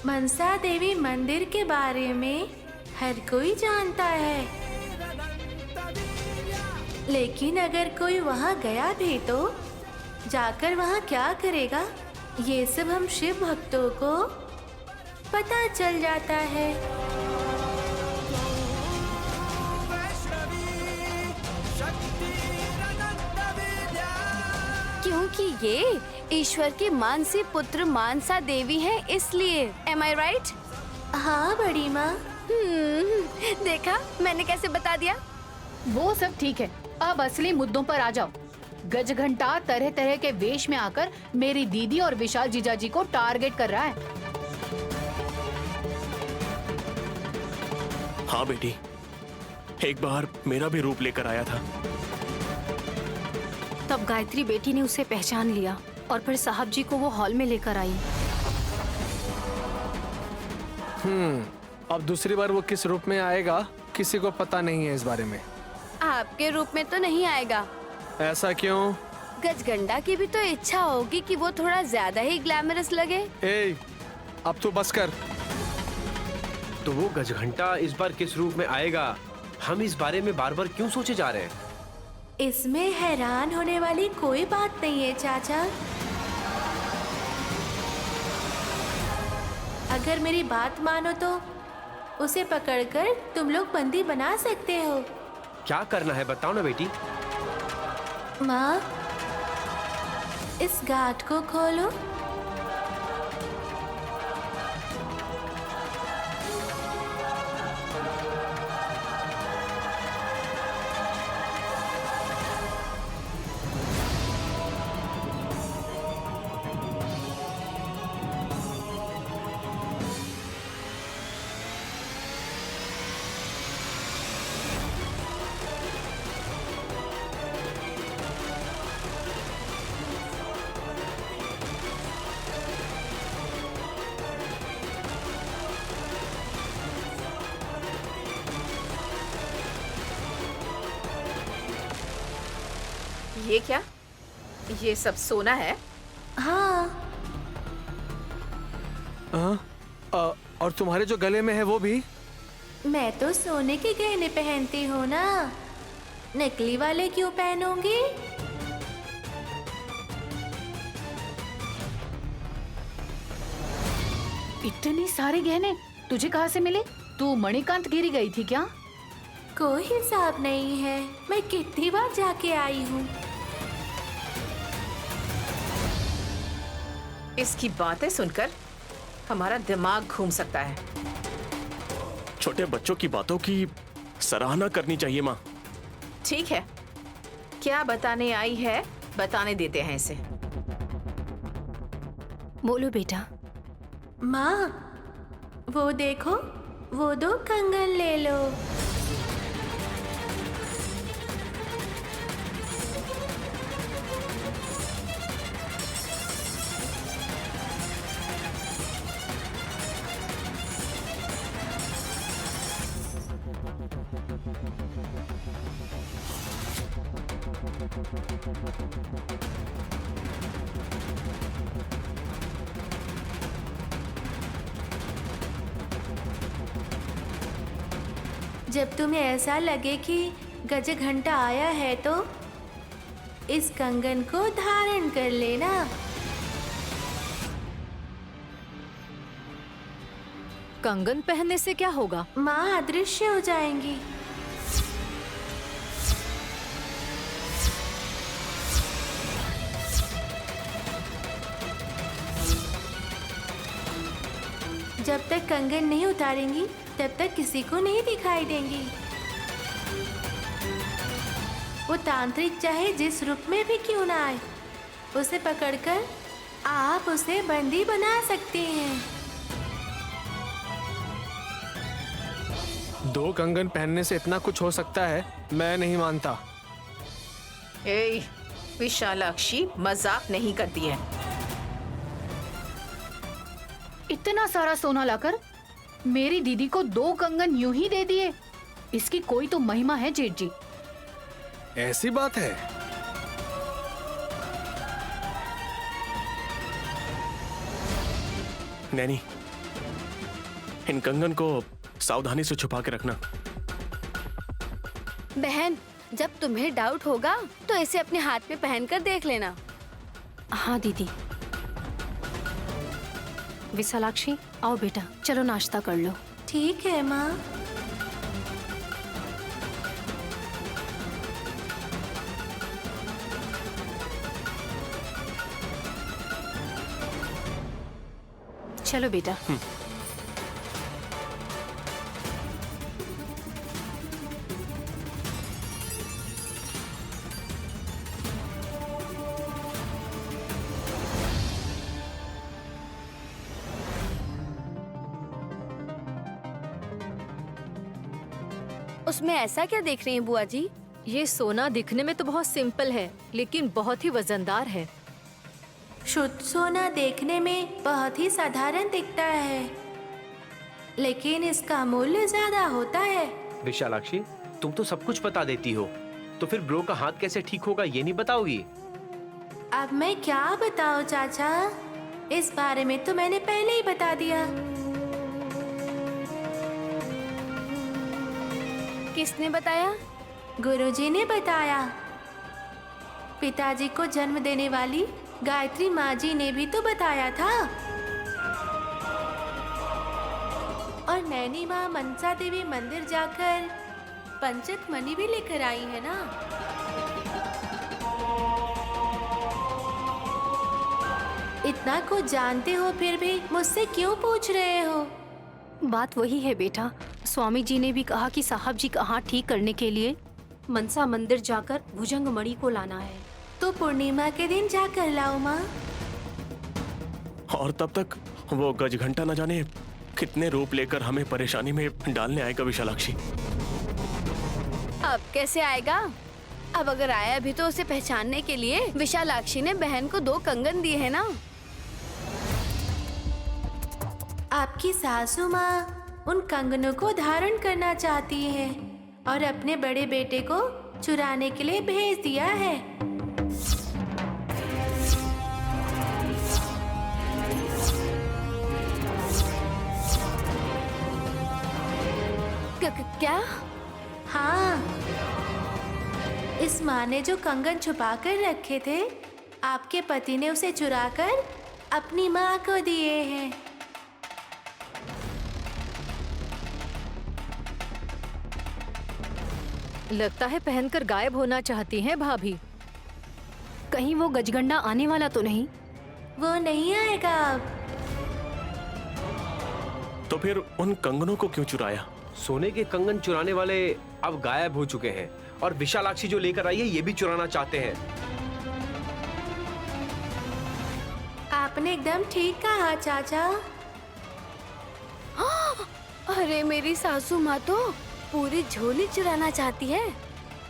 मनसा देवी मंदिर के बारे में हर कोई जानता है, लेकिन अगर कोई वहाँ गया भी तो जाकर वहाँ क्या करेगा, ये सब हम शिव भक्तों को पता चल जाता है। क्योंकि ये ईश्वर के मानसी पुत्र मानसा देवी हैं, इसलिए। एम आई राइट? हाँ बड़ी माँ। देखा मैंने कैसे बता दिया। वो सब ठीक है, अब असली मुद्दों पर आ जाओ। गजघंटा तरह तरह के वेश में आकर मेरी दीदी और विशाल जीजाजी को टारगेट कर रहा है। हाँ बेटी, एक बार मेरा भी रूप लेकर आया था। तब गायत्री बेटी ने उसे पहचान लिया और फिर साहब जी को वो हॉल में लेकर आई। अब दूसरी बार वो किस रूप में आएगा किसी को पता नहीं है इस बारे में। आपके रूप में तो नहीं आएगा। ऐसा क्यों? गजगंडा की भी तो इच्छा होगी कि वो थोड़ा ज्यादा ही ग्लैमरस लगे। ए, अब तू बस कर। तो वो गजघंटा इस बार किस रूप में आएगा, हम इस बारे में बार बार क्यों सोचे जा रहे हैं? इसमें हैरान होने वाली कोई बात नहीं है चाचा। अगर मेरी बात मानो तो उसे पकड़कर तुम लोग बंदी बना सकते हो। क्या करना है बताओ ना बेटी। माँ, इस गांठ को खोलो। ये क्या? ये सब सोना है? हाँ। और तुम्हारे जो गले में है वो भी? मैं तो सोने के गहने पहनती हूँ ना, नकली वाले क्यों पहनूंगी? इतने सारे गहने तुझे कहाँ से मिले? तू मणिकांत गिरी गई थी क्या? कोई हिसाब नहीं है, मैं कितनी बार जाके आई हूँ। इसकी बातें सुनकर हमारा दिमाग घूम सकता है। छोटे बच्चों की बातों की सराहना करनी चाहिए माँ। ठीक है, क्या बताने आई है बताने देते हैं इसे। बोलो बेटा। माँ, वो देखो, वो दो कंगन ले लो। जब तुम्हें ऐसा लगे कि गजघंटा आया है तो इस कंगन को धारण कर लेना। कंगन पहनने से क्या होगा? माँ अदृश्य हो जाएंगी। जब तक कंगन नहीं उतारेंगी तब तक किसी को नहीं दिखाई देंगी। वो तांत्रिक चाहे जिस रूप में भी क्यों ना आए, उसे पकड़कर आप उसे बंदी बना सकते हैं। 2 कंगन पहनने से इतना कुछ हो सकता है? मैं नहीं मानता। ए, विशालाक्षी मजाक नहीं करती है। इतना सारा सोना लाकर मेरी दीदी को 2 कंगन यूं ही दे दिए। इसकी कोई तो महिमा है जेठ जी। ऐसी बात है? नैनी, इन कंगन को सावधानी से छुपा के रखना। बहन, जब तुम्हें डाउट होगा तो इसे अपने हाथ में पहन कर देख लेना। हाँ दीदी। विशालाक्षी, आओ बेटा, चलो नाश्ता कर लो। ठीक है माँ। चलो बेटा। उसमें ऐसा क्या देख रही हैं बुआ जी? ये सोना दिखने में तो बहुत सिंपल है, लेकिन बहुत ही वजनदार है। शुद्ध सोना देखने में बहुत ही साधारण दिखता है, लेकिन इसका मूल्य ज्यादा होता है। विशालाक्षी, तुम तो सब कुछ बता देती हो, तो फिर ब्रो का हाथ कैसे ठीक होगा ये नहीं बताओगी? अब मैं क्या बताऊं चाचा, इस बारे में तो मैंने पहले ही बता दिया। किसने बताया? गुरुजी ने बताया। पिताजी को जन्म देने वाली गायत्री माँ जी ने भी तो बताया था। और नैनी माँ मनसा देवी मंदिर जाकर पंचत मणि भी लेकर आई है ना। इतना कुछ जानते हो फिर भी मुझसे क्यों पूछ रहे हो? बात वही है बेटा, स्वामी जी ने भी कहा कि साहब जी का हाथ ठीक करने के लिए मनसा मंदिर जाकर भुजंग मणि को लाना है। तो पूर्णिमा के दिन जाकर लाओ माँ। और तब तक वो गजघंटा न जाने कितने रूप लेकर हमें परेशानी में डालने आएगा विशालाक्षी। अब कैसे आएगा? अब अगर आया भी तो उसे पहचानने के लिए विशालाक्षी ने बहन को 2 कंगन दिए हैं ना। आपकी सासू माँ उन कंगनों को धारण करना चाहती है और अपने बड़े बेटे को चुराने के लिए भेज दिया है। क्या? हाँ, इस माँ ने जो कंगन छुपा कर रखे थे, आपके पति ने उसे चुराकर अपनी माँ को दिए हैं। लगता है पहनकर गायब होना चाहती हैं भाभी। कहीं वो गजगंडा आने वाला तो नहीं? वो नहीं आएगा अब। तो फिर उन कंगनों को क्यों चुराया? सोने के कंगन चुराने वाले अब गायब हो चुके हैं और विशालाक्षी जो लेकर आई है ये भी चुराना चाहते हैं। आपने एकदम ठीक कहा चाचा। अरे मेरी सासू माँ तो पूरी झोली चुराना चाहती है।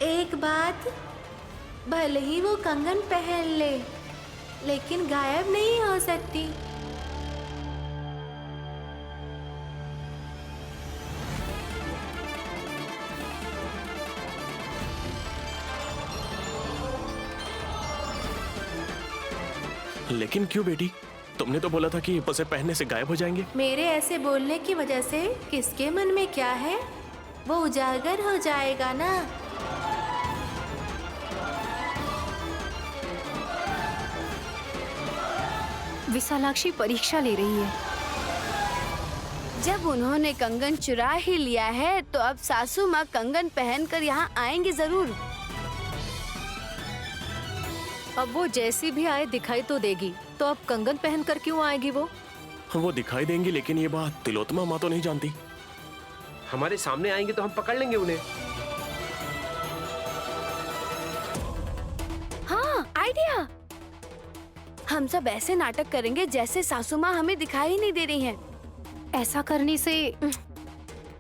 एक बात, भले ही वो कंगन पहन ले, लेकिन गायब नहीं हो सकती। लेकिन क्यों बेटी? तुमने तो बोला था कि उसे पहनने से गायब हो जाएंगे। मेरे ऐसे बोलने की वजह से किसके मन में क्या है वो उजागर हो जाएगा ना। विशालाक्षी परीक्षा ले रही है। जब उन्होंने कंगन चुरा ही लिया है तो अब सासू माँ कंगन पहनकर यहाँ आएंगी जरूर। अब वो जैसी भी आए दिखाई तो देगी, तो अब कंगन पहनकर क्यों आएगी वो दिखाई देंगी, लेकिन ये बात तिलोत्तमा माँ तो नहीं जानती। हमारे सामने आएंगे तो हम पकड़ लेंगे उन्हें। हाँ, आइडिया। हम सब ऐसे नाटक करेंगे जैसे सासू माँ हमें दिखाई ही नहीं दे रही हैं। ऐसा करने से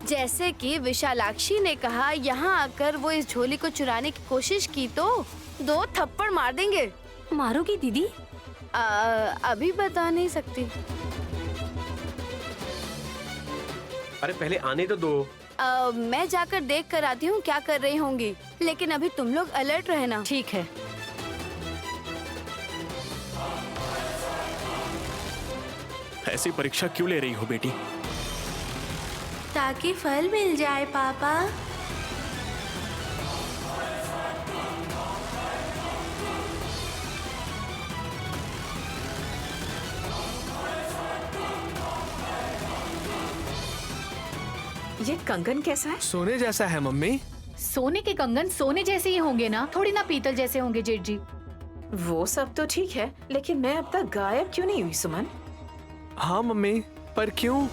जैसे कि विशालाक्षी ने कहा यहाँ आकर वो इस झोली को चुराने की कोशिश की तो 2 थप्पड़ मार देंगे। मारोगी दीदी? अभी बता नहीं सकती। अरे पहले आने तो दो। मैं जाकर देख कर आती हूँ क्या कर रही होंगी, लेकिन अभी तुम लोग अलर्ट रहना। ठीक है। ऐसी परीक्षा क्यों ले रही हो बेटी? ताकि फल मिल जाए पापा। ये कंगन कैसा है? सोने जैसा है मम्मी। सोने के कंगन सोने जैसे ही होंगे ना, थोड़ी ना पीतल जैसे होंगे जेठ जी। वो सब तो ठीक है, लेकिन मैं अब तक गायब क्यों नहीं हुई सुमन? हाँ मम्मी, पर क्यों?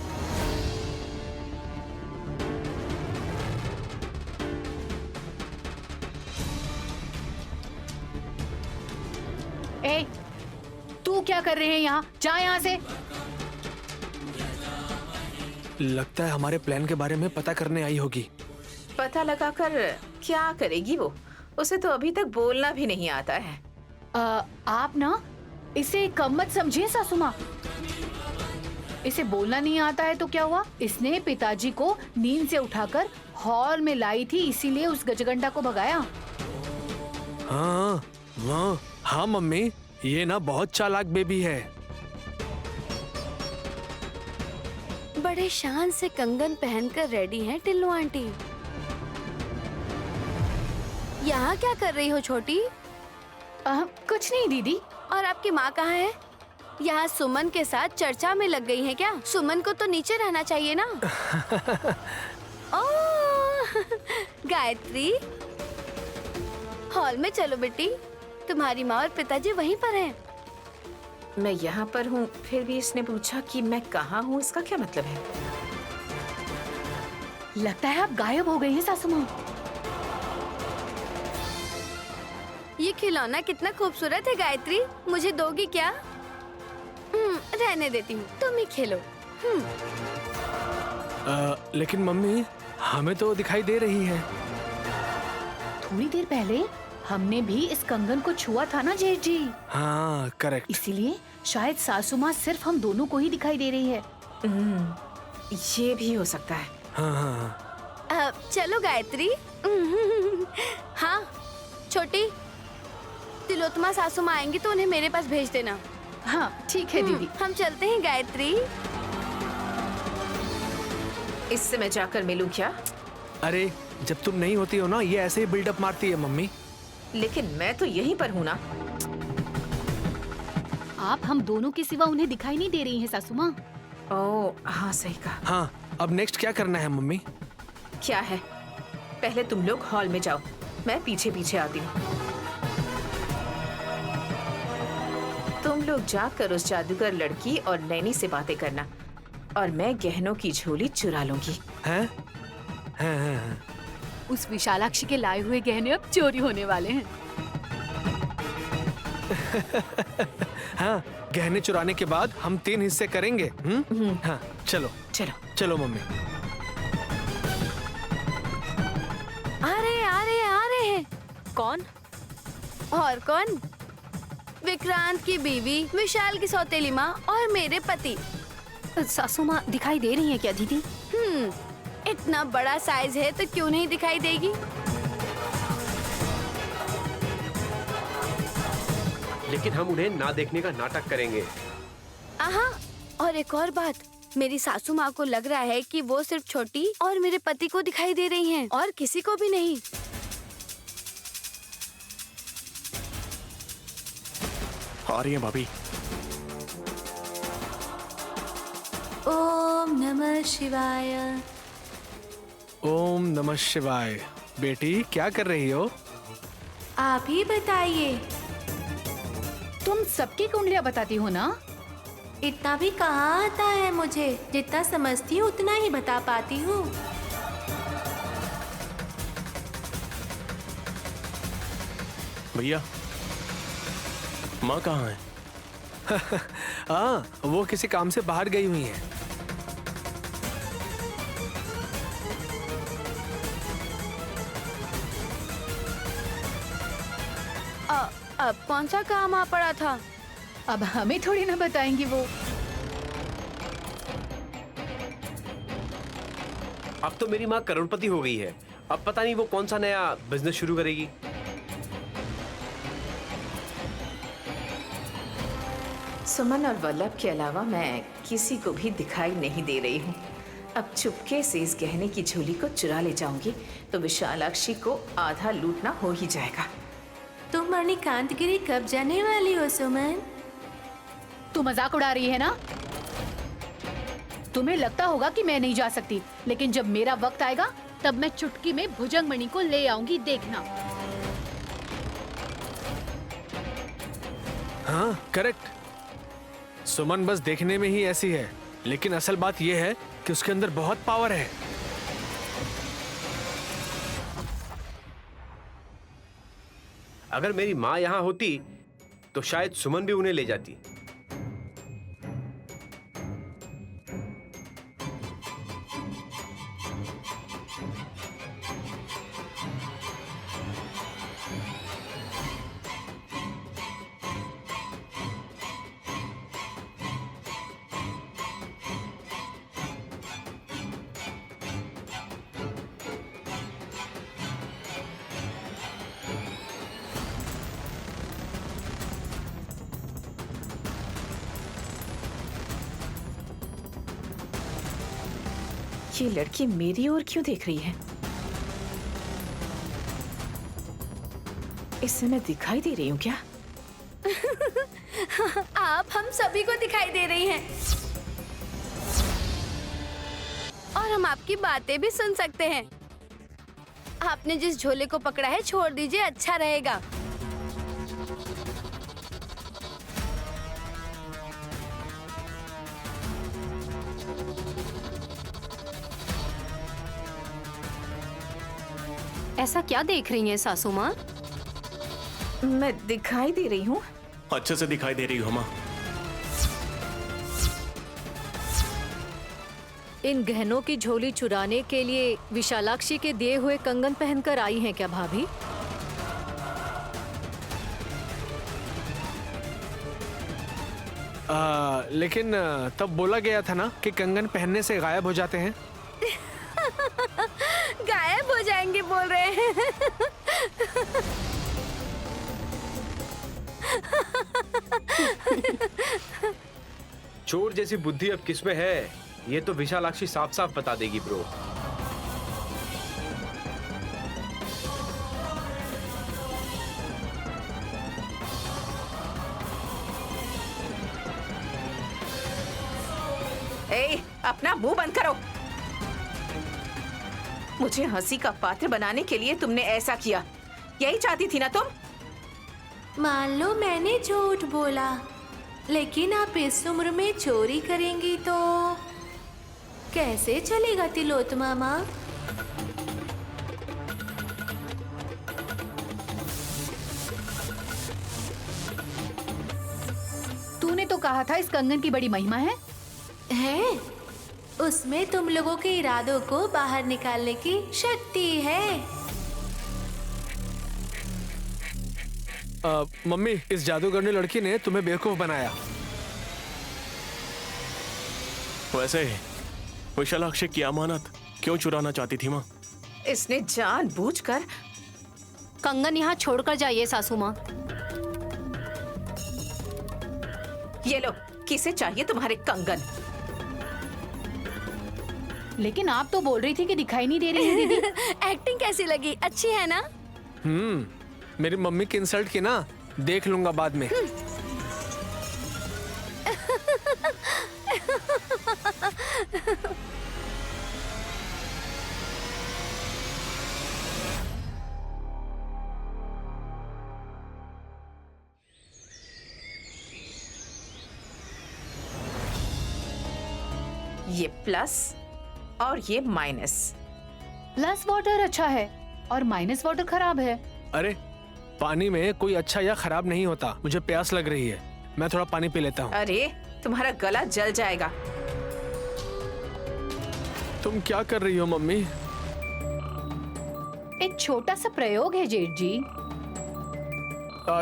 ए, तू क्या कर रहे हैं यहाँ? जा यहाँ से। लगता है हमारे प्लान के बारे में पता करने आई होगी। पता लगाकर क्या करेगी वो? उसे तो अभी तक बोलना भी नहीं आता है। आप ना इसे कम मत समझिए सासू माँ। इसे बोलना नहीं आता है तो क्या हुआ? इसने पिताजी को नींद से उठाकर हॉल में लाई थी, इसीलिए उस गजगंडा को भगाया। हाँ हाँ हाँ मम्मी, ये ना बहुत चालाक बेबी है। बड़े शान से कंगन पहनकर रेडी हैं टिल्लू आंटी। यहाँ क्या कर रही हो छोटी? कुछ नहीं दीदी। और आपकी माँ कहाँ है? यहाँ सुमन के साथ चर्चा में लग गई है क्या? सुमन को तो नीचे रहना चाहिए ना। ओह, गायत्री, हॉल में चलो बेटी, तुम्हारी माँ और पिताजी वहीं पर हैं। मैं यहाँ पर हूँ, फिर भी इसने पूछा कि मैं कहाँ हूँ, इसका क्या मतलब है? लगता है आप गायब हो गई हैं सासू माँ। ये खिलौना कितना खूबसूरत है गायत्री, मुझे दोगी क्या? रहने देती हूँ, तुम ही खेलो। लेकिन मम्मी, हमें तो दिखाई दे रही है। थोड़ी देर पहले हमने भी इस कंगन को छुआ था ना जेठ जी। हाँ करेक्ट। इसीलिए शायद सासू माँ सिर्फ हम दोनों को ही दिखाई दे रही है। ये भी हो सकता है। हाँ हाँ चलो गायत्री। हाँ छोटी, तिलोत्तमा सासू माँ आएंगी तो उन्हें मेरे पास भेज देना। हाँ ठीक है दीदी। हम चलते हैं गायत्री। इससे मैं जाकर मिलूं क्या? अरे जब तुम नहीं होती हो ना, ये ऐसे ही बिल्डअप मारती है मम्मी। लेकिन मैं तो यहीं पर हूँ ना। आप हम दोनों के सिवा उन्हें दिखाई नहीं दे रही हैं सासू माँ। ओह हाँ, सही कहा। हाँ, अब नेक्स्ट क्या करना है मम्मी? क्या है, पहले तुम लोग हॉल में जाओ, मैं पीछे पीछे आती हूँ। तुम लोग जाकर उस जादूगर लड़की और नैनी से बातें करना, और मैं गहनों की झोली चुरा लूंगी। हैं? हैं। उस विशालाक्षी के लाए हुए गहने अब चोरी होने वाले हैं। हाँ, गहने चुराने के बाद हम 3 हिस्से करेंगे। हाँ, चलो चलो चलो मम्मी। आ रहे हैं। कौन? और कौन? विक्रांत की बीवी, विशाल की सौतेली माँ और मेरे पति। सासू माँ दिखाई दे रही है क्या दीदी? इतना बड़ा साइज है तो क्यों नहीं दिखाई देगी? लेकिन हम उन्हें ना देखने का नाटक करेंगे। आहा, और एक और बात, मेरी सासू माँ को लग रहा है कि वो सिर्फ छोटी और मेरे पति को दिखाई दे रही हैं और किसी को भी नहीं। आ रही है भाभी। ओम नमः शिवाय। ओम नमः शिवाय। बेटी क्या कर रही हो? आप ही बताइए। तुम सबकी कुंडलियाँ बताती हो ना? इतना भी कहाँ आता है मुझे, जितना समझती हूँ उतना ही बता पाती हूँ। भैया, माँ कहाँ है? हाँ, वो किसी काम से बाहर गई हुई है। अब कौन सा काम आ पड़ा था? अब हमें थोड़ी ना बताएंगी वो। अब तो मेरी माँ करोड़पति हो गई है, अब पता नहीं वो कौन सा नया बिजनेस शुरू करेगी। सुमन और वल्लभ के अलावा मैं किसी को भी दिखाई नहीं दे रही हूँ। अब चुपके से इस गहने की झोली को चुरा ले जाऊंगी तो विशालाक्षी को आधा लूटना हो ही जाएगा। तुम मणिकांतगिरी कब जाने वाली हो सुमन? तू मजाक उड़ा रही है ना? तुम्हें लगता होगा कि मैं नहीं जा सकती, लेकिन जब मेरा वक्त आएगा तब मैं चुटकी में भुजंग मणि को ले आऊंगी, देखना। हाँ करेक्ट। सुमन बस देखने में ही ऐसी है, लेकिन असल बात यह है कि उसके अंदर बहुत पावर है। अगर मेरी माँ यहाँ होती तो शायद सुमन भी उन्हें ले जाती। ये लड़की मेरी ओर क्यों देख रही है? इससे मैं दिखाई दे रही हूँ क्या? आप हम सभी को दिखाई दे रही हैं। और हम आपकी बातें भी सुन सकते हैं। आपने जिस झोले को पकड़ा है छोड़ दीजिए, अच्छा रहेगा। ऐसा क्या देख रही हैं सासू माँ? मैं दिखाई दे रही हूँ। अच्छे से दिखाई दे रही हो माँ। इन गहनों की झोली चुराने के लिए विशालाक्षी के दिए हुए कंगन पहनकर आई हैं क्या भाभी? लेकिन तब बोला गया था ना कि कंगन पहनने से गायब हो जाते हैं। गायब हो जाएंगे बोल रहे हैं। चोर जैसी बुद्धि अब किसमें है, ये तो विशालाक्षी साफ साफ बता देगी ब्रो। ए, अपना मुंह बंद करो। मुझे हंसी का पात्र बनाने के लिए तुमने ऐसा किया, यही चाहती थी ना तुम? मान लो मैंने झूठ बोला, लेकिन आप इस उम्र में चोरी करेंगी तो कैसे चलेगा तिलोत्तमा माँ? तूने तो कहा था इस कंगन की बड़ी महिमा है। उसमें तुम लोगों के इरादों को बाहर निकालने की शक्ति है। मम्मी, इस जादूगरनी लड़की ने तुम्हें बेवकूफ बनाया। वैसे विशालाक्षी की अमानत क्यों चुराना चाहती थी माँ? इसने जानबूझकर। कंगन यहाँ छोड़कर जाइए सासू माँ। ये लो, किसे चाहिए तुम्हारे कंगन? लेकिन आप तो बोल रही थी कि दिखाई नहीं दे रही है दीदी। एक्टिंग कैसी लगी? अच्छी है ना? मेरी मम्मी की इंसल्ट की ना, देख लूंगा बाद में। ये प्लस और ये माइनस। प्लस वाटर अच्छा है और माइनस वाटर खराब है। अरे पानी में कोई अच्छा या खराब नहीं होता। मुझे प्यास लग रही है, मैं थोड़ा पानी पी लेता हूँ। अरे तुम्हारा गला जल जाएगा। तुम क्या कर रही हो मम्मी? एक छोटा सा प्रयोग है जेठ जी।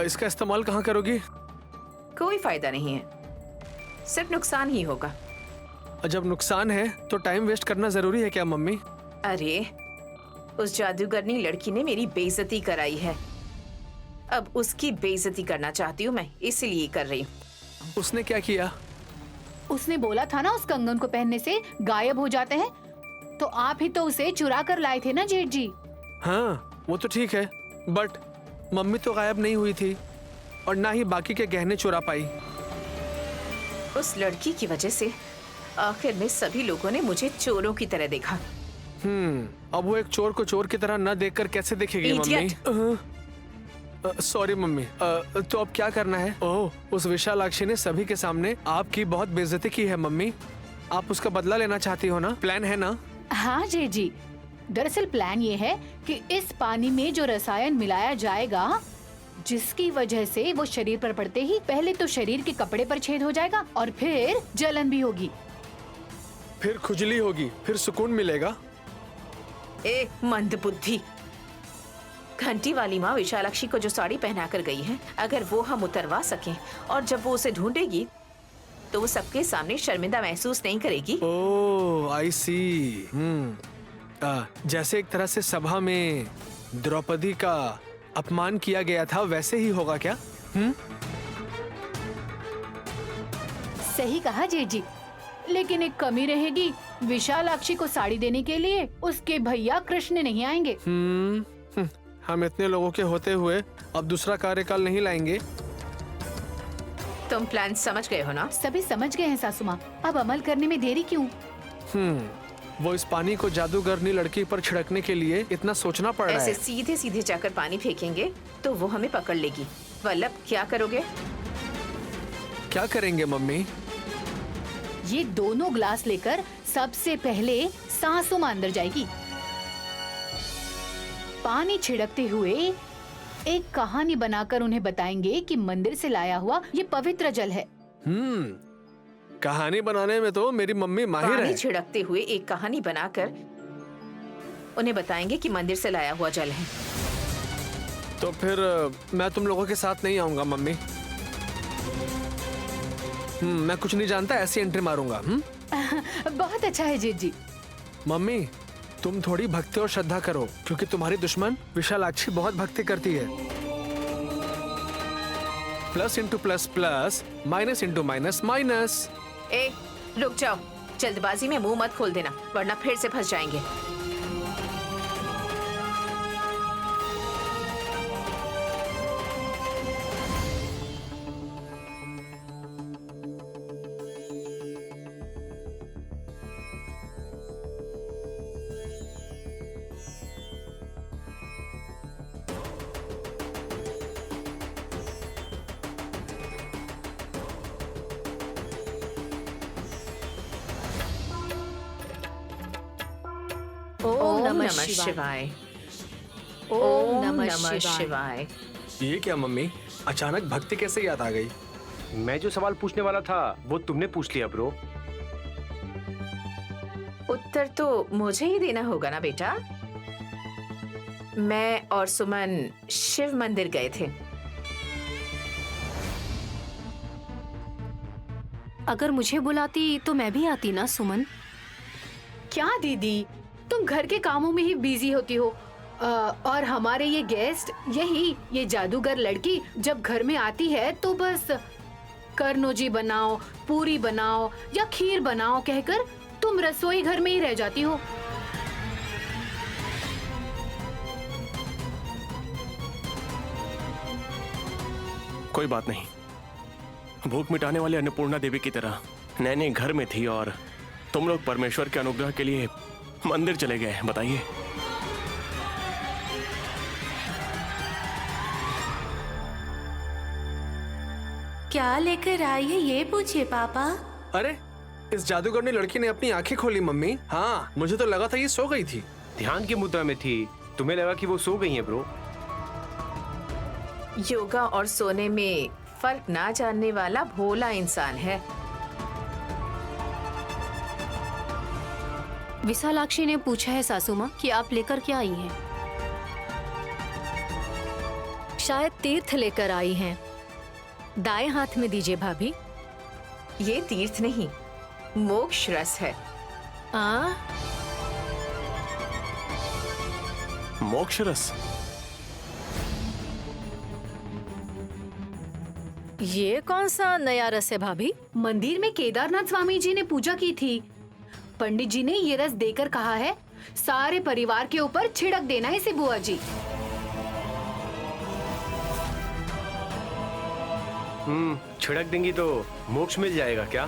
इसका इस्तेमाल कहाँ करोगी? कोई फायदा नहीं है, सिर्फ नुकसान ही होगा। जब नुकसान है तो टाइम वेस्ट करना जरूरी है क्या मम्मी? अरे उस जादूगरनी लड़की ने मेरी बेइज्जती कराई है, अब उसकी बेइज्जती करना चाहती हूँ मैं, इसलिए कर रही हूँ। उसने क्या किया? उसने बोला था ना उस कंगन को पहनने से गायब हो जाते हैं, तो आप ही तो उसे चुरा कर लाए थे ना जेठ जी। हाँ वो तो ठीक है, बट मम्मी तो गायब नहीं हुई थी और ना ही बाकी के गहने चुरा पाई। उस लड़की की वजह से आखिर में सभी लोगों ने मुझे चोरों की तरह देखा। अब वो एक चोर को चोर की तरह न देखकर कैसे देखेगी मम्मी? Sorry mummy. तो अब क्या करना है? ओह, उस विशालाक्षी ने सभी के सामने आपकी बहुत बेइज्जती की है मम्मी। आप उसका बदला लेना चाहती हो ना? प्लान है ना? हाँ जेठ जी, दरअसल प्लान ये है कि इस पानी में जो रसायन मिलाया जाएगा, जिसकी वजह से वो शरीर पर पड़ते ही पहले तो शरीर के कपड़े पर छेद हो जाएगा और फिर जलन भी होगी, फिर खुजली होगी, फिर सुकून मिलेगा। ए मंदबुद्धि, घंटी वाली माँ विशालाक्षी को जो साड़ी पहना कर गई है, अगर वो हम उतरवा सकें और जब वो उसे ढूंढेगी तो वो सबके सामने शर्मिंदा महसूस नहीं करेगी। ओह आई सी। जैसे एक तरह से सभा में द्रौपदी का अपमान किया गया था, वैसे ही होगा क्या? सही कहा जेठ जी, लेकिन एक कमी रहेगी। विशालाक्षी को साड़ी देने के लिए उसके भैया कृष्ण नहीं आएंगे। हम इतने लोगों के होते हुए अब दूसरा कार्यकाल नहीं लाएंगे। तुम प्लान समझ गए हो ना? सभी समझ गए हैं सासू माँ, अब अमल करने में देरी क्यों? वो इस पानी को जादूगरनी लड़की पर छिड़कने के लिए इतना सोचना पड़ रहा है। ऐसे सीधे सीधे जाकर पानी फेंकेंगे तो वो हमें पकड़ लेगी। वल्लभ क्या करोगे? क्या करेंगे मम्मी? ये दोनों ग्लास लेकर सबसे पहले सासू माँ अंदर जाएगी। पानी छिड़कते हुए एक कहानी बनाकर उन्हें बताएंगे कि मंदिर से लाया हुआ ये पवित्र जल है। कहानी बनाने में तो मेरी मम्मी माहिर है। पानी छिड़कते हुए एक कहानी बनाकर उन्हें बताएंगे कि मंदिर से लाया हुआ जल है। तो फिर मैं तुम लोगों के साथ नहीं आऊंगा मम्मी। मैं कुछ नहीं जानता, ऐसी एंट्री मारूंगा। बहुत अच्छा है जीत जी। मम्मी तुम थोड़ी भक्ति और श्रद्धा करो, क्योंकि तुम्हारी दुश्मन विशालाक्षी बहुत भक्ति करती है। Plus into plus plus, minus into minus minus. ए रुक जाओ, जल्दबाजी में मुंह मत खोल देना, वरना फिर से फंस जाएंगे। ओम नमः नमः शिवाय। ओम नमः शिवाय। ये क्या मम्मी, अचानक भक्ति कैसे याद आ गई? मैं जो सवाल पूछने वाला था वो तुमने पूछ लिया ब्रो। उत्तर तो मुझे ही देना होगा ना बेटा। मैं और सुमन शिव मंदिर गए थे। अगर मुझे बुलाती तो मैं भी आती ना सुमन। क्या दीदी, तुम घर के कामों में ही बिजी होती हो, और हमारे ये गेस्ट, ये जादूगर लड़की जब घर में आती है तो बस करनोजी बनाओ, पूरी बनाओ या खीर बनाओ कहकर तुम रसोई घर में ही रह जाती हो। कोई बात नहीं, भूख मिटाने वाले अन्नपूर्णा देवी की तरह नैने घर में थी और तुम लोग परमेश्वर के अनुग्रह के लिए मंदिर चले गए। बताइए। क्या लेकर आई है ये पूछिए पापा। अरे इस जादूगरनी लड़की ने अपनी आंखें खोली मम्मी। हाँ, मुझे तो लगा था ये सो गई थी। ध्यान की मुद्रा में थी, तुम्हें लगा कि वो सो गई है ब्रो। योगा और सोने में फर्क ना जानने वाला भोला इंसान है। विशालाक्षी ने पूछा है सासू माँ कि आप लेकर क्या आई हैं? शायद तीर्थ लेकर आई हैं। दाएं हाथ में दीजिए भाभी। ये तीर्थ नहीं, मोक्ष रस है। मोक्ष रस? ये कौन सा नया रस है भाभी? मंदिर में केदारनाथ स्वामी जी ने पूजा की थी, पंडित जी ने ये रस देकर कहा है सारे परिवार के ऊपर छिड़क देना है इसे बुआ जी। छिड़क देंगी तो मोक्ष मिल जाएगा क्या?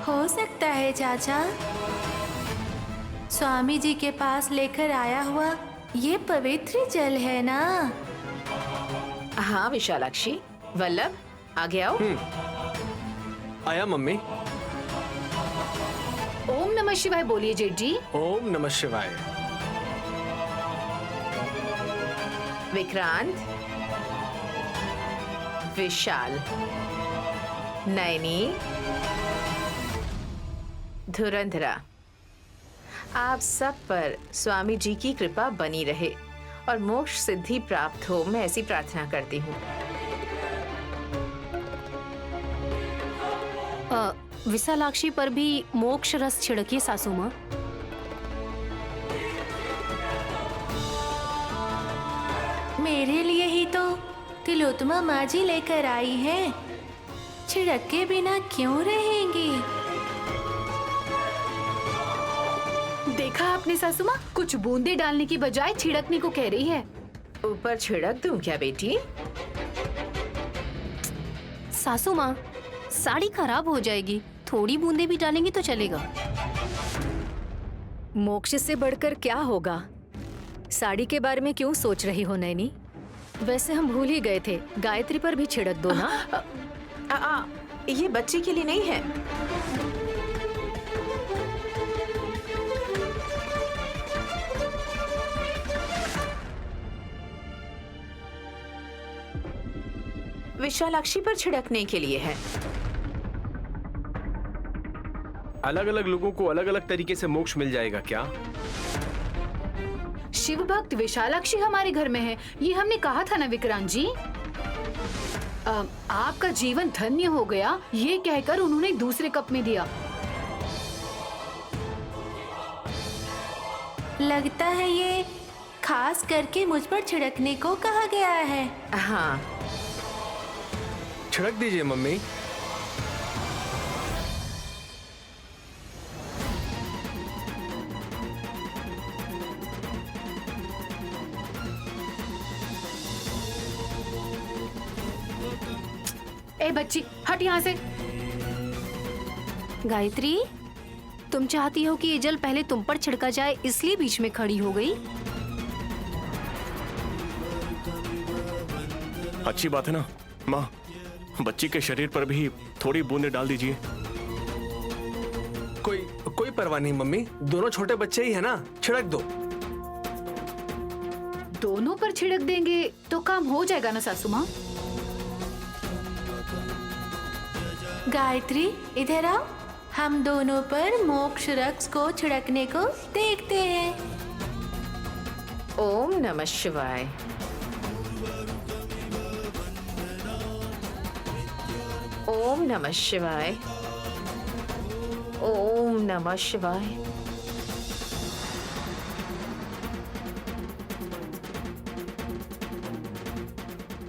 हो सकता है चाचा। स्वामी जी के पास लेकर आया हुआ ये पवित्र जल है ना। हाँ विशालाक्षी, वल्लभ आगे आओ। आया मम्मी। ओम नमः शिवाय बोलिए जेठ जी। ओम नमः शिवाय। विक्रांत, विशाल, नैनी, धुरंधरा, आप सब पर स्वामी जी की कृपा बनी रहे और मोक्ष सिद्धि प्राप्त हो, मैं ऐसी प्रार्थना करती हूँ। विशालाक्षी पर भी मोक्ष रस छिड़किए सासू माँ। मेरे लिए ही तो तिलोत्तमा माँ जी लेकर आई हैं। छिड़क के बिना क्यों रहेंगी? देखा आपने सासू माँ, कुछ बूंदे डालने की बजाय छिड़कने को कह रही है। ऊपर छिड़क दूं क्या बेटी? सासू माँ, साड़ी खराब हो जाएगी, थोड़ी बूंदे भी डालेंगे तो चलेगा। मोक्ष से बढ़कर क्या होगा? साड़ी के बारे में क्यों सोच रही हो नैनी? वैसे हम भूल ही गए थे, गायत्री पर भी छिड़क दो ना। ये बच्चे के लिए नहीं है। विशालाक्षी पर छिड़कने के लिए है। अलग अलग लोगों को अलग अलग तरीके से मोक्ष मिल जाएगा क्या? शिव भक्त विशालाक्षी हमारे घर में है, ये हमने कहा था ना विक्रांत जी। आपका जीवन धन्य हो गया, ये कहकर उन्होंने दूसरे कप में दिया। लगता है ये खास करके मुझ पर छिड़कने को कहा गया है। हाँ, छिड़क दीजिए मम्मी। ए बच्ची, हट यहाँ से। गायत्री, तुम चाहती हो कि ये जल पहले तुम पर छिड़का जाए, इसलिए बीच में खड़ी हो गई। अच्छी बात है ना माँ, बच्ची के शरीर पर भी थोड़ी बूंदे डाल दीजिए। कोई परवाह नहीं मम्मी, दोनों छोटे बच्चे ही है ना, छिड़क दो। दोनों पर छिड़क देंगे तो काम हो जाएगा ना सासू माँ। गायत्री इधर आओ, हम दोनों पर मोक्ष रस को छिड़कने को देखते हैं। ओम नमः शिवाय। ओम नमः शिवाय। ओम नमः शिवाय।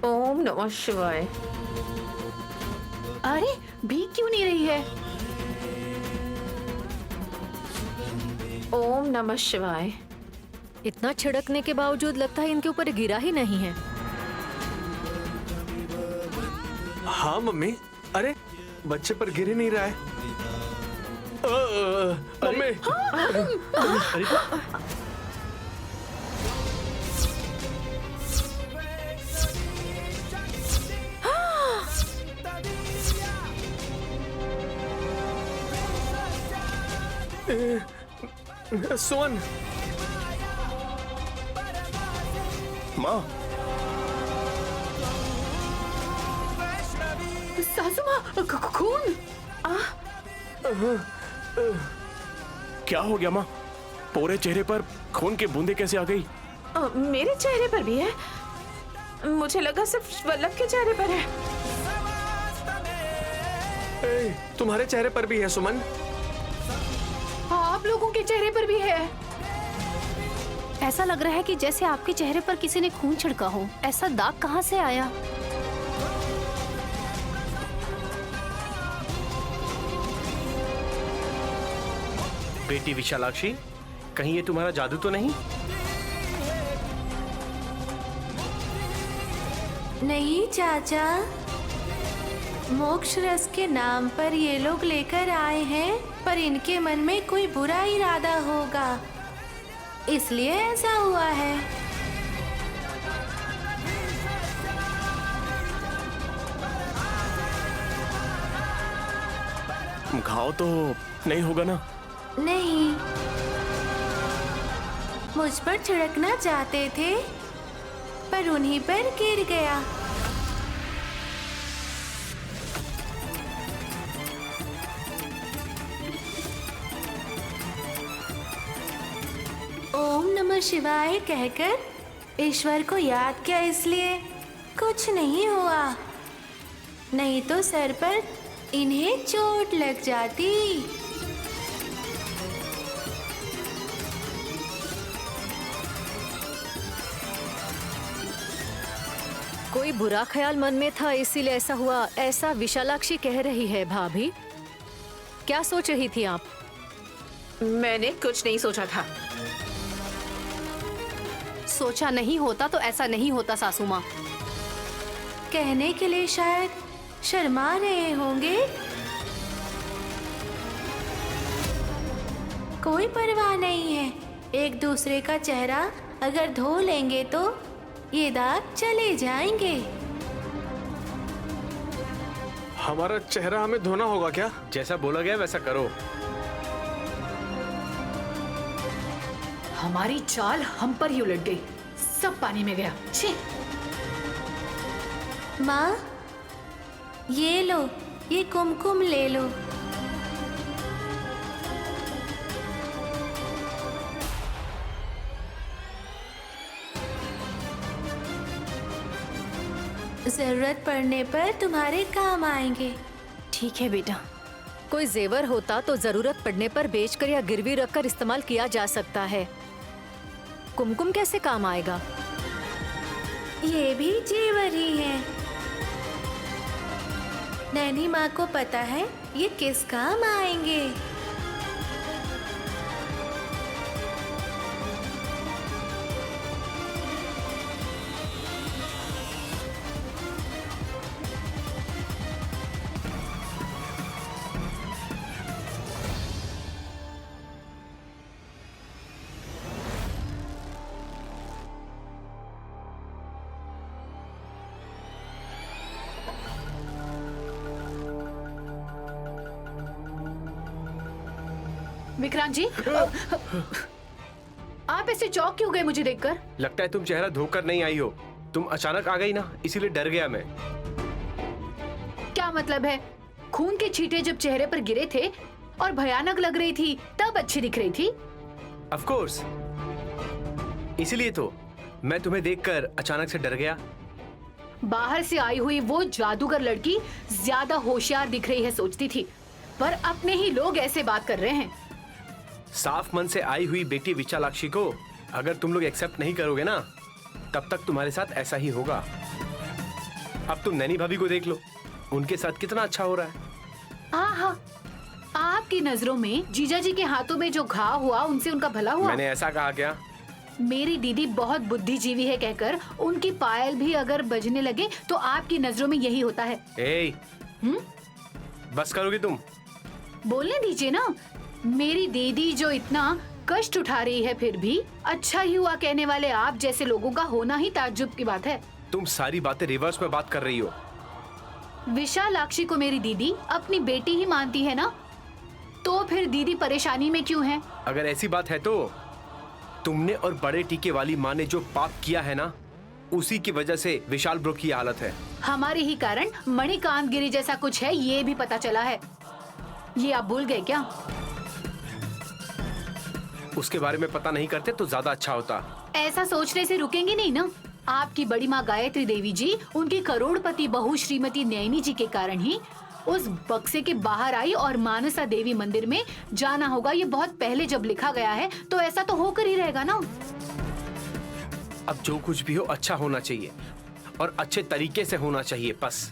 ओम नमः शिवाय। अरे भीग क्यों नहीं रही है? ओम नमः शिवाय। इतना छिड़कने के बावजूद लगता है इनके ऊपर गिरा ही नहीं है। हाँ मम्मी, अरे बच्चे पर गिर ही नहीं रहा है। मम्मी, सुमन। माँ, सासू माँ, खून। क्या हो गया माँ? पूरे चेहरे पर खून की बूंदें कैसे आ गई? मेरे चेहरे पर भी है। मुझे लगा सिर्फ वल्लभ के चेहरे पर है। तुम्हारे चेहरे पर भी है सुमन। आप लोगों के चेहरे पर भी है। ऐसा लग रहा है कि जैसे आपके चेहरे पर किसी ने खून छिड़का हो। ऐसा दाग कहाँ से आया? बेटी विशालाक्षी, कहीं ये तुम्हारा जादू तो नहीं? नहीं चाचा, मोक्ष रस के नाम पर ये लोग लेकर आए हैं, पर इनके मन में कोई बुरा इरादा होगा, इसलिए ऐसा हुआ है। घाव तो नहीं होगा ना? नहीं, मुझ पर छिड़कना चाहते थे, पर उन्हीं पर गिर गया। ओम नमः शिवाय कहकर ईश्वर को याद किया, इसलिए कुछ नहीं हुआ, नहीं तो सर पर इन्हें चोट लग जाती। कोई बुरा ख्याल मन में था इसीलिए ऐसा हुआ, ऐसा विशालाक्षी कह रही है। भाभी, क्या सोच रही थी आप? मैंने कुछ नहीं सोचा था। सोचा नहीं होता तो ऐसा नहीं होता सासू माँ। कहने के लिए शायद शर्मा रहे होंगे। कोई परवाह नहीं है, एक दूसरे का चेहरा अगर धो लेंगे तो ये दाग चले जाएंगे। हमारा चेहरा हमें धोना होगा क्या? जैसा बोला गया वैसा करो। हमारी चाल हम पर ही उलट गई, सब पानी में गया। छी! माँ, ये लो, ये कुमकुम ले लो। जरूरत पड़ने पर तुम्हारे काम आएंगे। ठीक है बेटा। कोई जेवर होता तो जरूरत पड़ने पर बेचकर या गिरवी रखकर इस्तेमाल किया जा सकता है। कुमकुम कैसे काम आएगा? ये भी जेवर ही है। नैनी माँ को पता है ये किस काम आएंगे। विक्रांत जी, आप ऐसे चौंक क्यों गए मुझे देखकर? लगता है तुम चेहरा धोकर नहीं आई हो, तुम अचानक आ गई ना, इसीलिए डर गया मैं। क्या मतलब है? खून के छींटे जब चेहरे पर गिरे थे और भयानक लग रही थी तब अच्छी दिख रही थी। ऑफ कोर्स, इसीलिए तो मैं तुम्हें देखकर अचानक से डर गया। बाहर से आई हुई वो जादूगर लड़की ज्यादा होशियार दिख रही है सोचती थी, पर अपने ही लोग ऐसे बात कर रहे हैं। साफ मन से आई हुई बेटी विशालाक्षी को अगर तुम लोग एक्सेप्ट नहीं करोगे ना, तब तक तुम्हारे साथ ऐसा ही होगा। अब तुम नैनी भाभी को देख लो, उनके साथ कितना अच्छा हो रहा है। हाँ, आपकी नजरों में जीजा जी के हाथों में जो घाव हुआ उनसे उनका भला हुआ? मैंने ऐसा कहा क्या? मेरी दीदी बहुत बुद्धिजीवी है कहकर उनकी पायल भी अगर बजने लगे तो आपकी नजरों में यही होता है। बस करोगे तुम? बोलने दीजिए ना। मेरी दीदी जो इतना कष्ट उठा रही है फिर भी अच्छा ही हुआ कहने वाले आप जैसे लोगों का होना ही ताज्जुब की बात है। तुम सारी बातें रिवर्स में बात कर रही हो। विशालाक्षी को मेरी दीदी अपनी बेटी ही मानती है ना, तो फिर दीदी परेशानी में क्यों है? अगर ऐसी बात है तो तुमने और बड़े टीके वाली माँ ने जो पाप किया है ना, उसी की वजह से विशाल ब्रो की हालत है। हमारे ही कारण मणिकांत गिरी जैसा कुछ है ये भी पता चला है। ये आप भूल गए क्या? उसके बारे में पता नहीं करते तो ज्यादा अच्छा होता। ऐसा सोचने से रुकेंगे नहीं ना। आपकी बड़ी माँ गायत्री देवी जी उनकी करोड़पति बहू श्रीमती नैनी जी के कारण ही उस बक्से के बाहर आई और मानसा देवी मंदिर में जाना होगा। ये बहुत पहले जब लिखा गया है तो ऐसा तो होकर ही रहेगा ना। अब जो कुछ भी हो अच्छा होना चाहिए और अच्छे तरीके से होना चाहिए बस।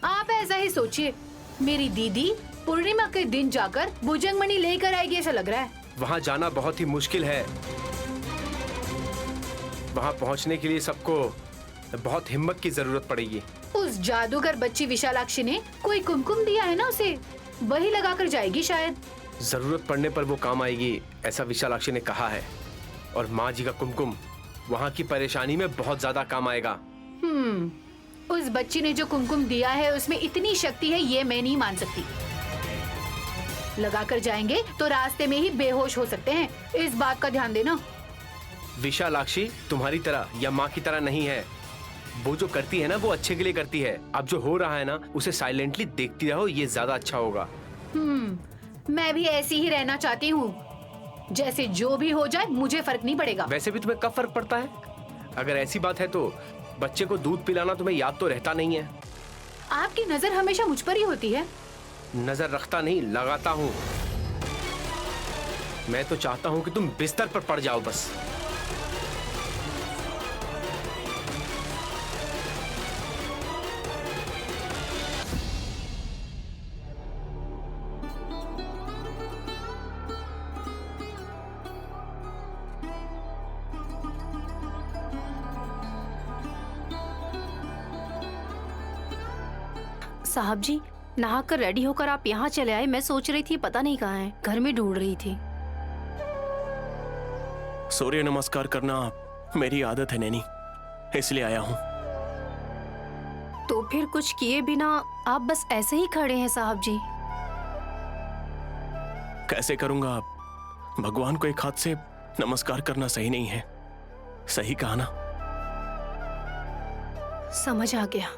आप ऐसा ही सोचिए। मेरी दीदी पूर्णिमा के दिन जाकर भुजंगमणि लेकर आएगी ऐसा लग रहा है। वहाँ जाना बहुत ही मुश्किल है। वहाँ पहुँचने के लिए सबको बहुत हिम्मत की जरूरत पड़ेगी। उस जादूगर बच्ची विशालाक्षी ने कोई कुमकुम दिया है ना उसे, वही लगाकर जाएगी शायद। जरूरत पड़ने पर वो काम आएगी, ऐसा विशालाक्षी ने कहा है। और माँ जी का कुमकुम वहाँ की परेशानी में बहुत ज्यादा काम आएगा। उस बच्ची ने जो कुमकुम दिया है उसमें इतनी शक्ति है, ये मैं नहीं मान सकती। लगाकर जाएंगे तो रास्ते में ही बेहोश हो सकते हैं, इस बात का ध्यान देना। विशालाक्षी तुम्हारी तरह या माँ की तरह नहीं है। वो जो करती है ना वो अच्छे के लिए करती है। अब जो हो रहा है ना उसे साइलेंटली देखती रहो, ये ज्यादा अच्छा होगा। मैं भी ऐसी ही रहना चाहती हूँ। जैसे जो भी हो जाए मुझे फर्क नहीं पड़ेगा। वैसे भी तुम्हें कब फर्क पड़ता है? अगर ऐसी बात है तो बच्चे को दूध पिलाना तुम्हें याद तो रहता नहीं है। आपकी नजर हमेशा मुझ पर ही होती है। नजर रखता नहीं, लगाता हूँ। मैं तो चाहता हूँ कि तुम बिस्तर पर पड़ जाओ बस। साहब जी, नहाकर रेडी होकर आप यहाँ चले आए। मैं सोच रही थी पता नहीं कहाँ है, घर में ढूंढ रही थी। सूर्य नमस्कार करना मेरी आदत है नैनी, इसलिए आया हूँ। तो फिर कुछ किए बिना आप बस ऐसे ही खड़े हैं साहब जी? कैसे करूंगा? भगवान को एक हाथ से नमस्कार करना सही नहीं है। सही कहा ना? समझ आ गया।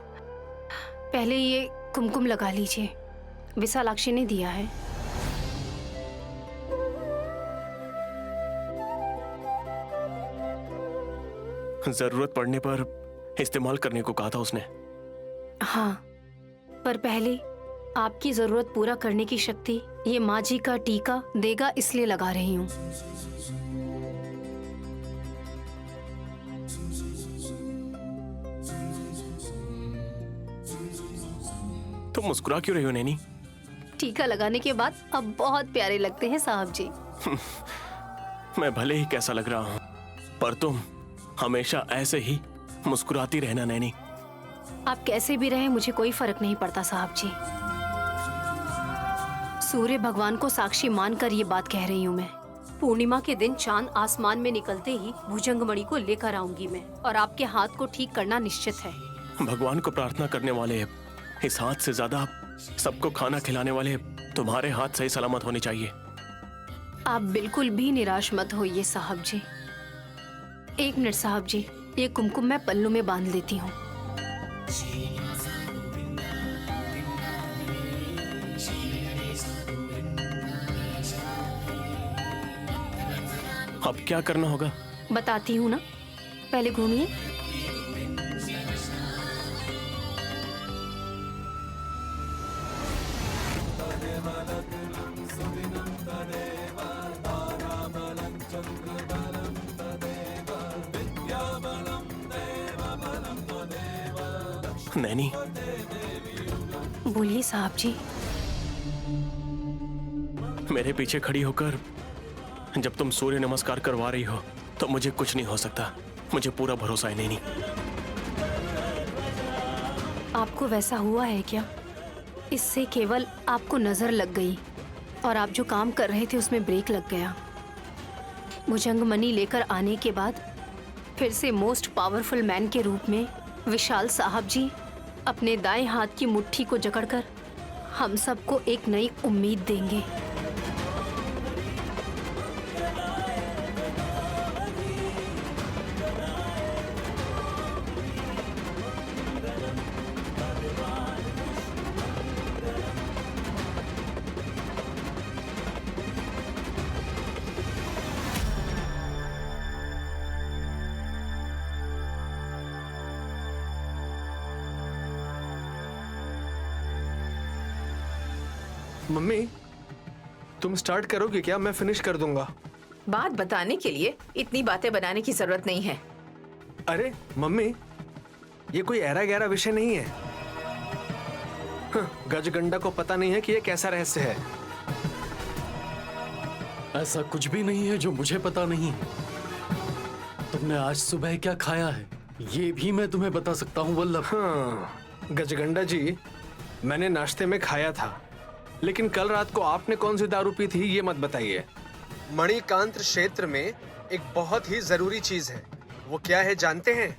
पहले ये कुमकुम लगा लीजिए, विशालाक्षी ने दिया है। जरूरत पड़ने पर इस्तेमाल करने को कहा था उसने। हाँ, पर पहले आपकी जरूरत पूरा करने की शक्ति ये माँ जी का टीका देगा, इसलिए लगा रही हूँ। तुम मुस्कुरा क्यों रही हो नैनी? टीका लगाने के बाद अब बहुत प्यारे लगते हैं साहब जी। मैं भले ही कैसा लग रहा हूँ, पर तुम हमेशा ऐसे ही मुस्कुराती रहना नैनी। आप कैसे भी रहें मुझे कोई फर्क नहीं पड़ता साहब जी। सूर्य भगवान को साक्षी मानकर ये बात कह रही हूँ मैं। पूर्णिमा के दिन चांद आसमान में निकलते ही भुजंगमणि को लेकर आऊंगी मैं, और आपके हाथ को ठीक करना निश्चित है। भगवान को प्रार्थना करने वाले इस हाथ से ज्यादा सबको खाना खिलाने वाले तुम्हारे हाथ सही सलामत होने चाहिए। आप बिल्कुल भी निराश मत होइए साहब जी। एक मिनट साहब जी, ये कुमकुम मैं पल्लू में बांध लेती हूँ। अब क्या करना होगा? बताती हूँ ना, पहले घूमिए। नैनी, बोलिए साहब जी। मेरे पीछे खड़ी होकर जब तुम सूर्य नमस्कार करवा रही हो तो मुझे कुछ नहीं हो सकता। मुझे पूरा भरोसा है नैनी। आपको वैसा हुआ है क्या? इससे केवल आपको नजर लग गई और आप जो काम कर रहे थे उसमें ब्रेक लग गया। भुजंगमणि लेकर आने के बाद फिर से मोस्ट पावरफुल मैन के रूप में विशाल साहब जी अपने दाएं हाथ की मुट्ठी को जकड़कर हम सबको एक नई उम्मीद देंगे। मम्मी, तुम स्टार्ट करोगे क्या? मैं फिनिश कर दूंगा। बात बताने के लिए इतनी बातें बनाने की जरूरत नहीं है। अरे मम्मी, ये कोई ऐरा गहरा विषय नहीं है। गजगंडा को पता नहीं है कि ये कैसा रहस्य है। ऐसा कुछ भी नहीं है जो मुझे पता नहीं। तुमने आज सुबह क्या खाया है ये भी मैं तुम्हें बता सकता हूँ वल्लभ। हाँ, गजगंडा जी, मैंने नाश्ते में खाया था, लेकिन कल रात को आपने कौन सी दारू पी थी ये मत बताइए। मणिकांत क्षेत्र में एक बहुत ही जरूरी चीज है, वो क्या है जानते हैं?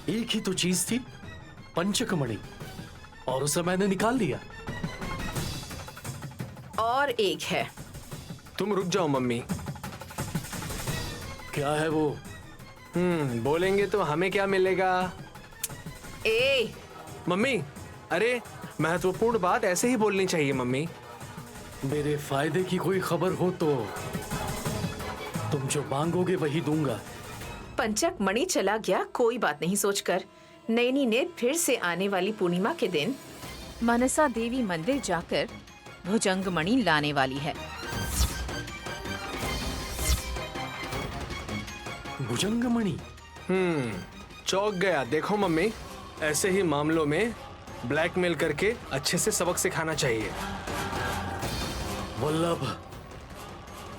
एक ही तो चीज थी, पंचकमणि, और उसे मैंने निकाल लिया। और एक है। तुम रुक जाओ मम्मी। क्या है वो? बोलेंगे तो हमें क्या मिलेगा? ए मम्मी, अरे महत्वपूर्ण बात ऐसे ही बोलनी चाहिए मम्मी। मेरे फायदे की कोई खबर हो तो तुम जो मांगोगे वही दूंगा। पंचक मणि चला गया, कोई बात नहीं सोचकर नैनी ने फिर से आने वाली पूर्णिमा के दिन मनसा देवी मंदिर जाकर भुजंग मणि लाने वाली है। भुजंगमणि? चौंक गया। देखो मम्मी, ऐसे ही मामलों में ब्लैकमेल करके अच्छे से सबक सिखाना चाहिए। वल्लभ,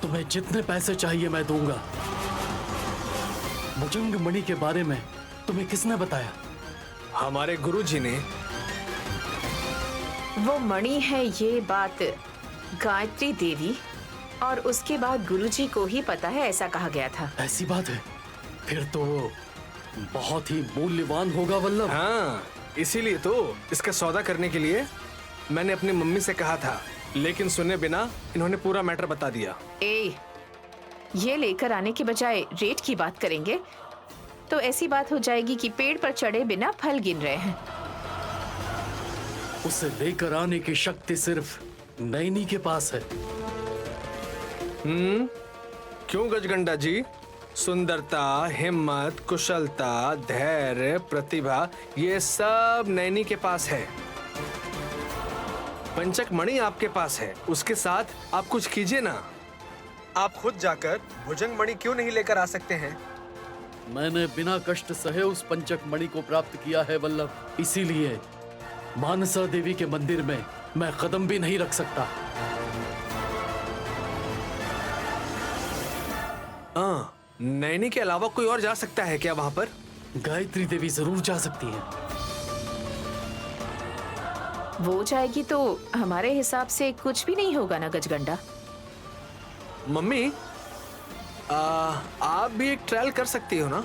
तुम्हें जितने पैसे चाहिए मैं दूंगा। भुजंगमणि के बारे में तुम्हें किसने बताया? हमारे गुरुजी ने। वो मणि है ये बात गायत्री देवी और उसके बाद गुरुजी को ही पता है, ऐसा कहा गया था। ऐसी बात है? फिर तो बहुत ही मूल्यवान होगा वल्लभ। हाँ, इसीलिए तो इसका सौदा करने के लिए मैंने अपनी मम्मी से कहा था, लेकिन सुने बिना इन्होंने पूरा मैटर बता दिया। ये लेकर आने के बजाय रेट की बात करेंगे तो ऐसी बात हो जाएगी कि पेड़ पर चढ़े बिना फल गिन रहे हैं। उसे लेकर आने की शक्ति सिर्फ नैनी के पास है। क्यों गजगंडा जी? सुंदरता, हिम्मत, कुशलता, धैर्य, प्रतिभा, ये सब नैनी के पास है। पंचक मणि आपके पास है, उसके साथ आप कुछ कीजिए ना। आप खुद जाकर भुजंग मणि क्यों नहीं लेकर आ सकते हैं? मैंने बिना कष्ट सहे उस पंचक मणि को प्राप्त किया है वल्लभ, इसीलिए मानसा देवी के मंदिर में मैं कदम भी नहीं रख सकता। नैनी के अलावा कोई और जा सकता है क्या वहां पर? गायत्री देवी जरूर जा सकती हैं। वो जाएगी तो हमारे हिसाब से कुछ भी नहीं होगा ना गजगंडा। मम्मी, आप भी एक ट्रायल कर सकती हो ना?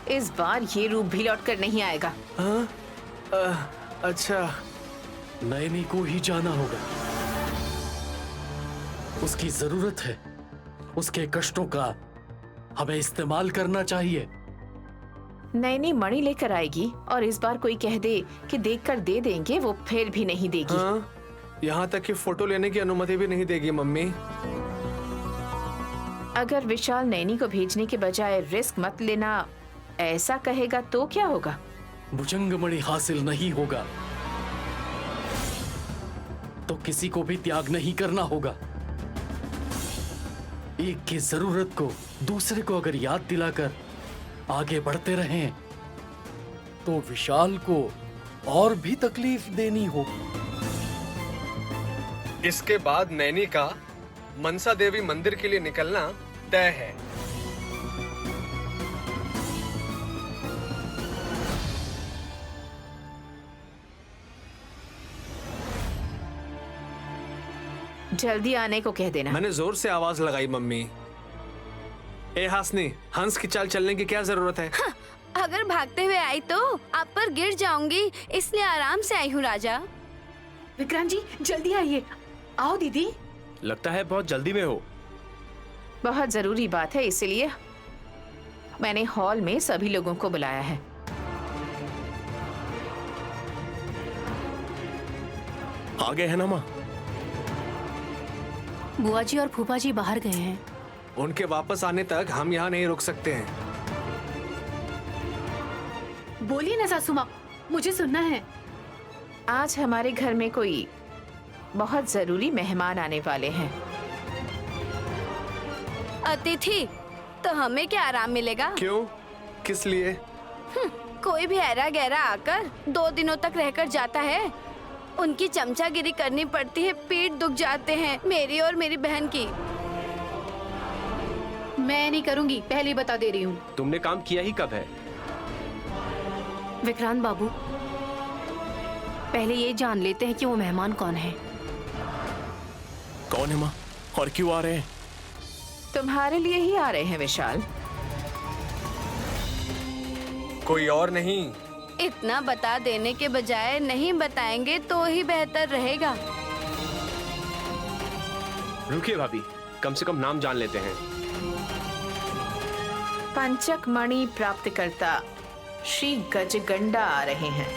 इस बार ये रूप भी लौट कर नहीं आएगा। अच्छा, नैनी को ही जाना होगा। उसकी जरूरत है, उसके कष्टों का हमें इस्तेमाल करना चाहिए। नैनी मणि लेकर आएगी और इस बार कोई कह दे कि देखकर दे देंगे, वो फिर भी नहीं देगी। यहाँ तक कि फोटो लेने की अनुमति भी नहीं देगी मम्मी। अगर विशाल नैनी को भेजने के बजाय रिस्क मत लेना ऐसा कहेगा तो क्या होगा? भुजंगमणि हासिल नहीं होगा तो किसी को भी त्याग नहीं करना होगा। एक की जरूरत को दूसरे को अगर याद दिलाकर आगे बढ़ते रहें तो विशाल को और भी तकलीफ देनी होगी। इसके बाद नैनी का मनसा देवी मंदिर के लिए निकलना तय है। जल्दी आने को कह देना। मैंने जोर से आवाज लगाई मम्मी। ए हासनी, हंस की चाल चलने की क्या जरूरत है? हाँ, अगर भागते हुए आई तो आप पर गिर जाऊंगी, इसलिए आराम से आई हूँ राजा। विक्रांत जी जल्दी आइए। आओ दीदी। लगता है बहुत जल्दी में हो। बहुत जरूरी बात है, इसीलिए मैंने हॉल में सभी लोगों को बुलाया है। आ गए हैं ना माँ? बुआ जी और फूफा जी बाहर गए हैं। उनके वापस आने तक हम यहाँ नहीं रुक सकते हैं। बोलिए ना सासू माँ, मुझे सुनना है। आज हमारे घर में कोई बहुत जरूरी मेहमान आने वाले हैं। अतिथि तो हमें क्या आराम मिलेगा? क्यों? किस लिए? कोई भी ऐरा गहरा आकर 2 दिनों तक रहकर जाता है, उनकी चमचागिरी करनी पड़ती है, पीठ दुख जाते हैं मेरी और मेरी बहन की। मैं नहीं करूंगी, पहले ही बता दे रही हूँ। तुमने काम किया ही कब है? विक्रांत बाबू, पहले ये जान लेते हैं कि वो मेहमान कौन है। कौन है माँ, और क्यों आ रहे हैं? तुम्हारे लिए ही आ रहे हैं विशाल। कोई और नहीं। इतना बता देने के बजाय नहीं बताएंगे तो ही बेहतर रहेगा। रुकिए भाभी, कम से कम नाम जान लेते हैं। पंचक मणि प्राप्तकर्ता श्री गजगंडा आ रहे हैं।